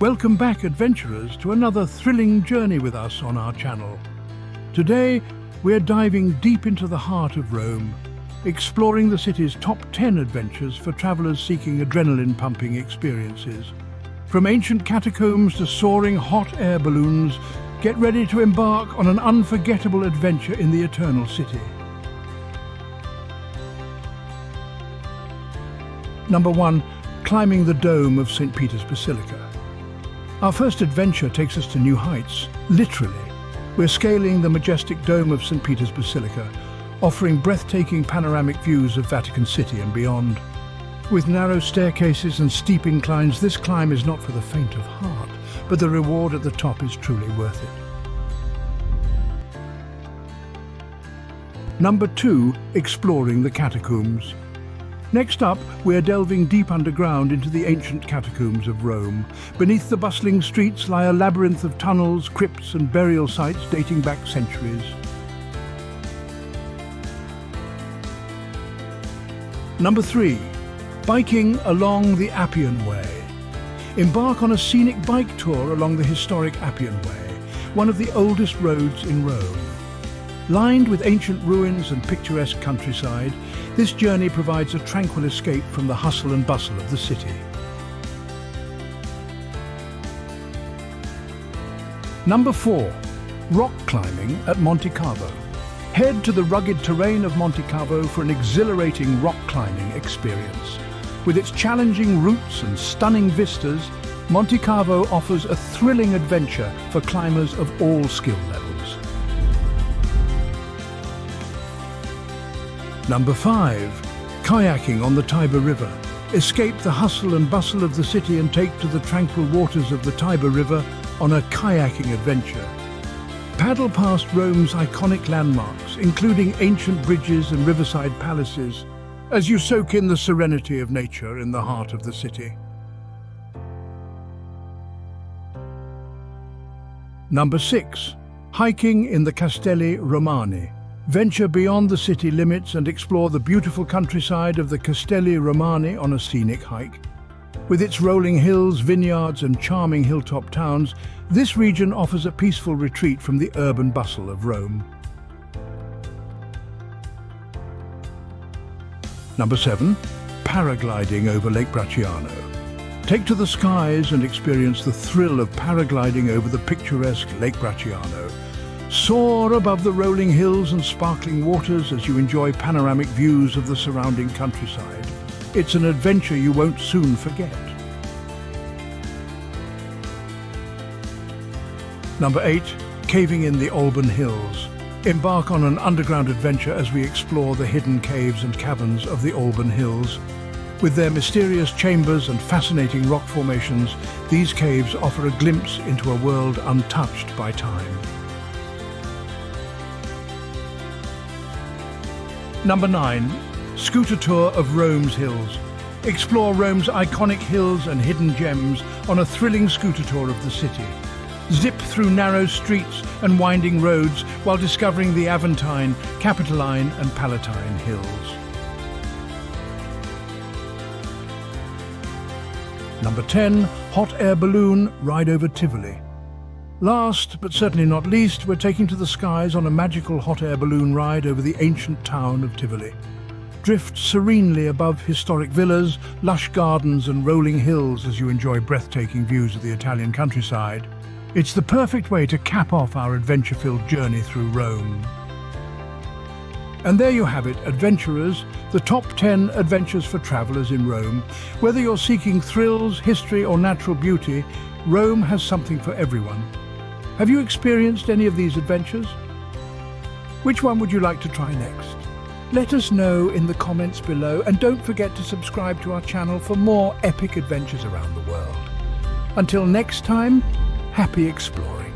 Welcome back, adventurers, to another thrilling journey with us on our channel. Today, we're diving deep into the heart of Rome, exploring the city's top 10 adventures for travelers seeking adrenaline-pumping experiences. From ancient catacombs to soaring hot air balloons, get ready to embark on an unforgettable adventure in the Eternal City. Number 1. Climbing the dome of St. Peter's Basilica. Our first adventure takes us to new heights, literally. We're scaling the majestic dome of St. Peter's Basilica, offering breathtaking panoramic views of Vatican City and beyond. With narrow staircases and steep inclines, this climb is not for the faint of heart, but the reward at the top is truly worth it. Number 2. Exploring the catacombs. Next up, we're delving deep underground into the ancient catacombs of Rome. Beneath the bustling streets lie a labyrinth of tunnels, crypts and burial sites dating back centuries. Number 3. Biking along the Appian Way. Embark on a scenic bike tour along the historic Appian Way, one of the oldest roads in Rome. Lined with ancient ruins and picturesque countryside, this journey provides a tranquil escape from the hustle and bustle of the city. Number 4. Rock climbing at Monte Cavo. Head to the rugged terrain of Monte Cavo for an exhilarating rock climbing experience. With its challenging routes and stunning vistas, Monte Cavo offers a thrilling adventure for climbers of all skill levels. Number 5. Kayaking on the Tiber River. Escape the hustle and bustle of the city and take to the tranquil waters of the Tiber River on a kayaking adventure. Paddle past Rome's iconic landmarks, including ancient bridges and riverside palaces, as you soak in the serenity of nature in the heart of the city. Number 6. Hiking in the Castelli Romani. Venture beyond the city limits and explore the beautiful countryside of the Castelli Romani on a scenic hike. With its rolling hills, vineyards and charming hilltop towns, this region offers a peaceful retreat from the urban bustle of Rome. Number 7. Paragliding over Lake Bracciano. Take to the skies and experience the thrill of paragliding over the picturesque Lake Bracciano. Soar above the rolling hills and sparkling waters as you enjoy panoramic views of the surrounding countryside. It's an adventure you won't soon forget. Number 8. Caving in the Alban Hills. Embark on an underground adventure as we explore the hidden caves and caverns of the Alban Hills. With their mysterious chambers and fascinating rock formations, these caves offer a glimpse into a world untouched by time. Number 9. Scooter tour of Rome's hills. Explore Rome's iconic hills and hidden gems on a thrilling scooter tour of the city. Zip through narrow streets and winding roads while discovering the Aventine, Capitoline and Palatine hills. Number 10. Hot air balloon ride over Tivoli. Last, but certainly not least, we're taking to the skies on a magical hot air balloon ride over the ancient town of Tivoli. Drift serenely above historic villas, lush gardens and rolling hills as you enjoy breathtaking views of the Italian countryside. It's the perfect way to cap off our adventure-filled journey through Rome. And there you have it, adventurers, the top 10 adventures for travelers in Rome. Whether you're seeking thrills, history or natural beauty, Rome has something for everyone. Have you experienced any of these adventures? Which one would you like to try next? Let us know in the comments below, and don't forget to subscribe to our channel for more epic adventures around the world. Until next time, happy exploring.